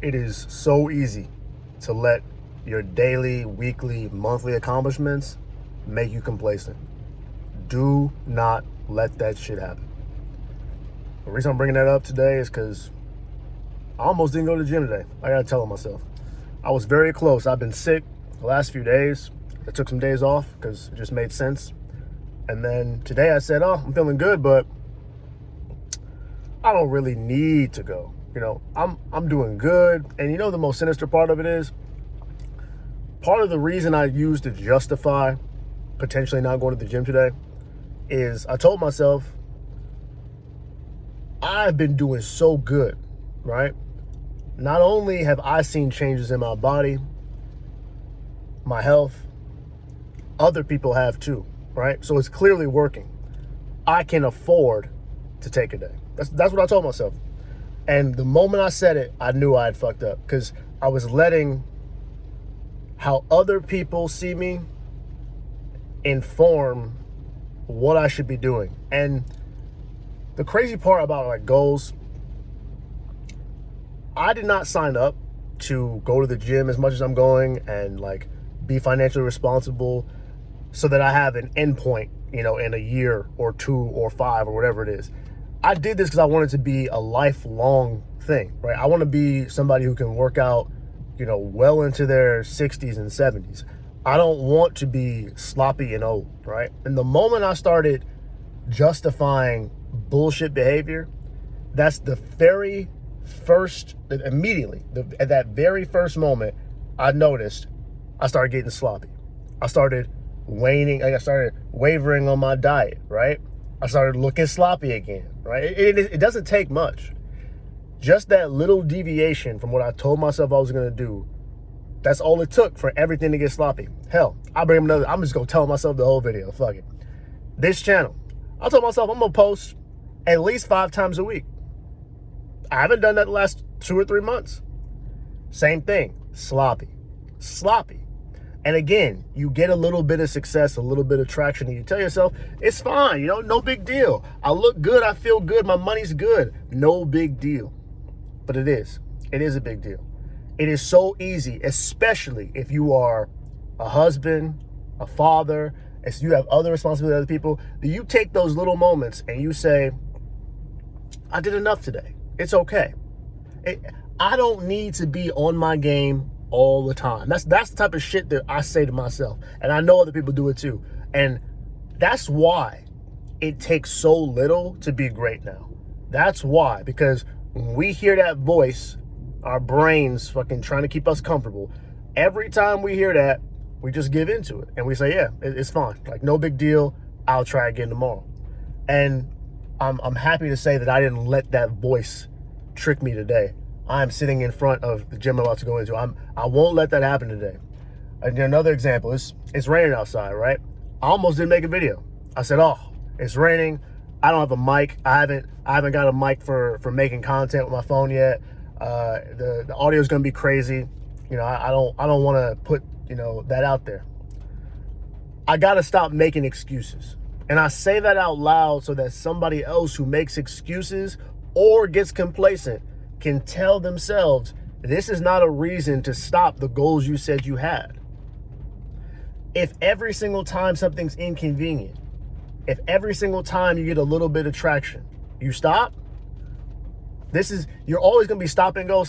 It is so easy to let your daily, weekly, monthly accomplishments make you complacent. Do not let that shit happen. The reason I'm bringing that up today is because I almost didn't go to the gym today. I gotta tell myself. I was very close. I've been sick the last few days. I took some days off because it just made sense. And then today I said, oh, I'm feeling good, but I don't really need to go. I'm doing good. And the most sinister part of it is, part of the reason I used to justify potentially not going to the gym today is I told myself, I've been doing so good, right? Not only have I seen changes in my body, my health, other people have too, right? So it's clearly working. I can afford to take a day. That's what I told myself. And the moment I said it, I knew I had fucked up because I was letting how other people see me inform what I should be doing. And the crazy part about goals, I did not sign up to go to the gym as much as I'm going and be financially responsible so that I have an endpoint, in a year or 2 or 5 or whatever it is. I did this because I want it to be a lifelong thing, right? I want to be somebody who can work out, well into their 60s and 70s. I don't want to be sloppy and old, right? And the moment I started justifying bullshit behavior, that's the very first, immediately, at that very first moment, I noticed I started getting sloppy. I started I started wavering on my diet, right? I started looking sloppy again, right? It doesn't take much. Just that little deviation from what I told myself I was going to do, that's all it took for everything to get sloppy. Hell, I'm just going to tell myself the whole video. Fuck it. This channel, I told myself I'm going to post at least 5 times a week. I haven't done that the last 2 or 3 months. Same thing, sloppy. And again, you get a little bit of success, a little bit of traction, and you tell yourself, it's fine, no big deal. I look good, I feel good, my money's good. No big deal. But it is. It is a big deal. It is so easy, especially if you are a husband, a father, if you have other responsibilities with other people, that you take those little moments and you say, I did enough today. It's okay. I don't need to be on my game all the time. That's the type of shit that I say to myself. And I know other people do it too. And that's why it takes so little to be great now. That's why. Because when we hear that voice, our brains fucking trying to keep us comfortable, every time we hear that, we just give into it. And we say, yeah, it's fine. No big deal. I'll try again tomorrow. And I'm happy to say that I didn't let that voice trick me today. I'm sitting in front of the gym I'm about to go into. I won't let that happen today. And another example, it's raining outside, right? I almost didn't make a video. I said, oh, it's raining. I don't have a mic. I haven't got a mic for making content with my phone yet. The audio is going to be crazy. I don't want to put, that out there. I got to stop making excuses. And I say that out loud so that somebody else who makes excuses or gets complacent can tell themselves, this is not a reason to stop the goals you said you had. If every single time something's inconvenient, if every single time you get a little bit of traction, you stop, you're always going to be stop and go.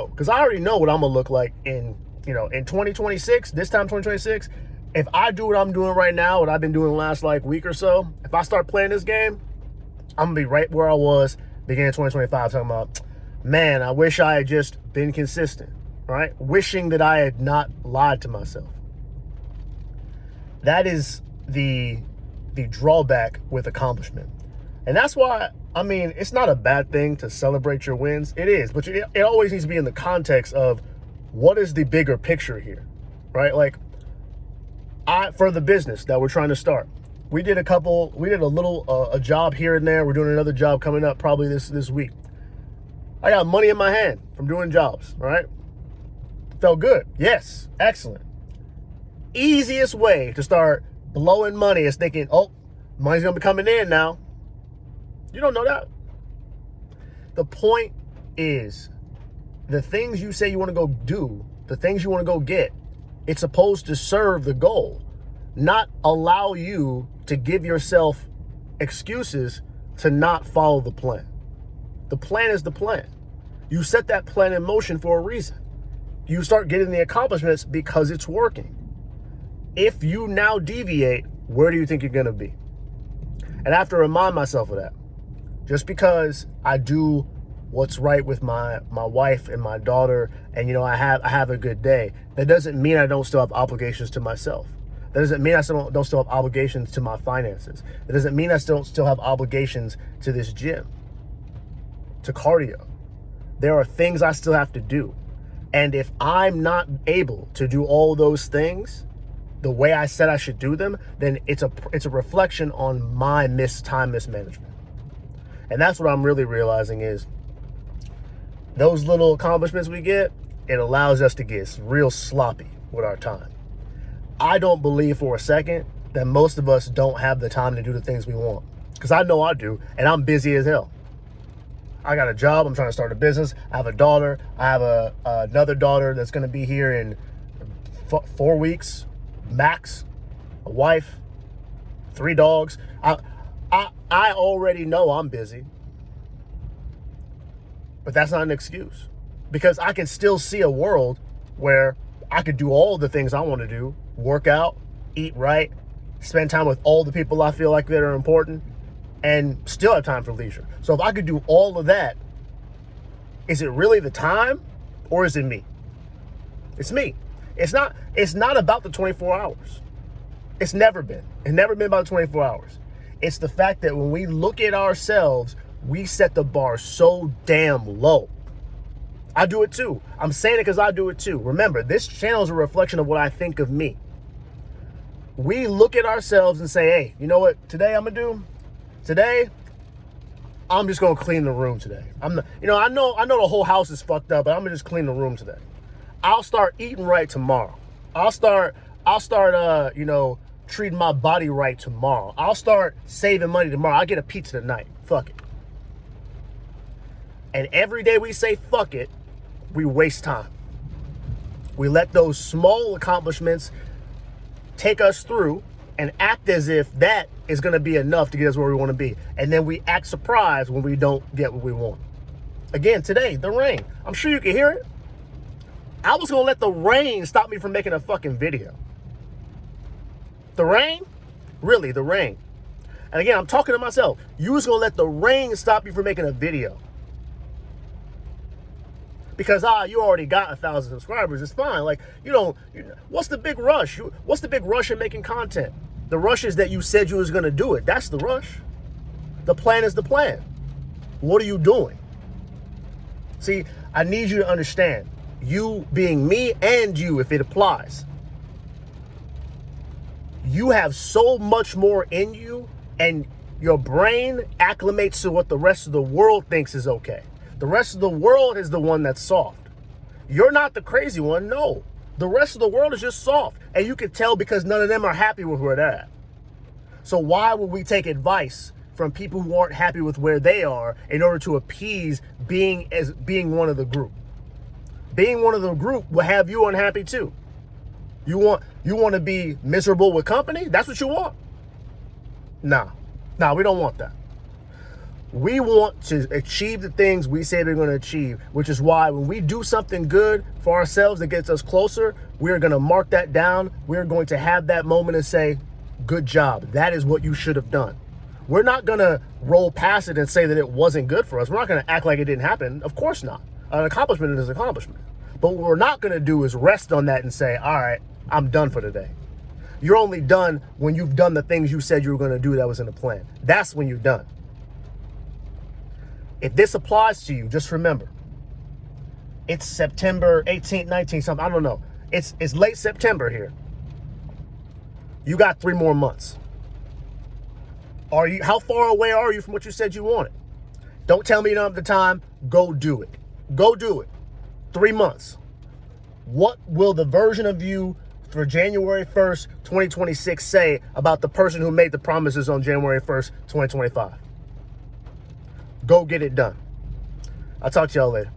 Because I already know what I'm going to look like in 2026, this time 2026. If I do what I'm doing right now, what I've been doing the last week or so, if I start playing this game, I'm going to be right where I was beginning of 2025, talking about, man, I wish I had just been consistent, right? Wishing that I had not lied to myself. That is the drawback with accomplishment. And that's why, it's not a bad thing to celebrate your wins. It is, but it always needs to be in the context of what is the bigger picture here, right? For the business that we're trying to start, we did a job here and there. We're doing another job coming up probably this week. I got money in my hand from doing jobs, right? Felt good. Yes, excellent. Easiest way to start blowing money is thinking, oh, money's going to be coming in now. You don't know that. The point is, the things you say you want to go do, the things you want to go get, it's supposed to serve the goal, not allow you to give yourself excuses to not follow the plan. The plan is the plan. You set that plan in motion for a reason. You start getting the accomplishments because it's working. If you now deviate, where do you think you're going to be? And I have to remind myself of that. Just because I do what's right with my wife and my daughter, and I have a good day, that doesn't mean I don't still have obligations to myself. That doesn't mean I still don't have obligations to my finances. That doesn't mean I still have obligations to this gym, to cardio. There are things I still have to do. And if I'm not able to do all those things the way I said I should do them, then it's a reflection on my time mismanagement. And that's what I'm really realizing is those little accomplishments we get, it allows us to get real sloppy with our time. I don't believe for a second that most of us don't have the time to do the things we want. Because I know I do, and I'm busy as hell. I got a job, I'm trying to start a business, I have a daughter, I have another daughter that's going to be here in 4 weeks, max, a wife, 3 dogs. I already know I'm busy, but that's not an excuse, because I can still see a world where I could do all the things I want to do, work out, eat right, spend time with all the people I feel like that are important, and still have time for leisure. So if I could do all of that, is it really the time, or is it me? It's me. It's not about the 24 hours. It's never been. It's never been about the 24 hours. It's the fact that when we look at ourselves, we set the bar so damn low. I do it too. I'm saying it because I do it too. Remember, this channel is a reflection of what I think of me. We look at ourselves and say, hey, you know what today I'm going to do? Today, I'm just going to clean the room today. I know the whole house is fucked up, but I'm going to just clean the room today. I'll start eating right tomorrow. I'll start treating my body right tomorrow. I'll start saving money tomorrow. I'll get a pizza tonight. Fuck it. And every day we say fuck it, we waste time. We let those small accomplishments take us through and act as if that is going to be enough to get us where we want to be. And then we act surprised when we don't get what we want. Again, today, the rain. I'm sure you can hear it. I was going to let the rain stop me from making a fucking video. The rain? Really, the rain. And again, I'm talking to myself. You was going to let the rain stop you from making a video. Because, you already got 1,000 subscribers. It's fine. Like, what's the big rush? What's the big rush in making content? The rush is that you said you was going to do it. That's the rush. The plan is the plan. What are you doing? See, I need you to understand. You being me and you, if it applies. You have so much more in you, and your brain acclimates to what the rest of the world thinks is okay. The rest of the world is the one that's soft. You're not the crazy one, no. The rest of the world is just soft. And you can tell because none of them are happy with where they're at. So why would we take advice from people who aren't happy with where they are in order to appease being one of the group? Being one of the group will have you unhappy too. You want to be miserable with company? That's what you want? Nah, we don't want that. We want to achieve the things we say we're going to achieve, which is why when we do something good for ourselves that gets us closer, we're going to mark that down. We're going to have that moment and say, good job. That is what you should have done. We're not going to roll past it and say that it wasn't good for us. We're not going to act like it didn't happen. Of course not. An accomplishment is an accomplishment. But what we're not going to do is rest on that and say, all right, I'm done for today. You're only done when you've done the things you said you were going to do that was in the plan. That's when you're done. If this applies to you, just remember, it's September 18th, 19th, something. I don't know. It's late September here. You got 3 more months. How far away are you from what you said you wanted? Don't tell me you don't have the time. Go do it. Go do it. 3 months. What will the version of you for January 1st, 2026 say about the person who made the promises on January 1st, 2025? Go get it done. I'll talk to y'all later.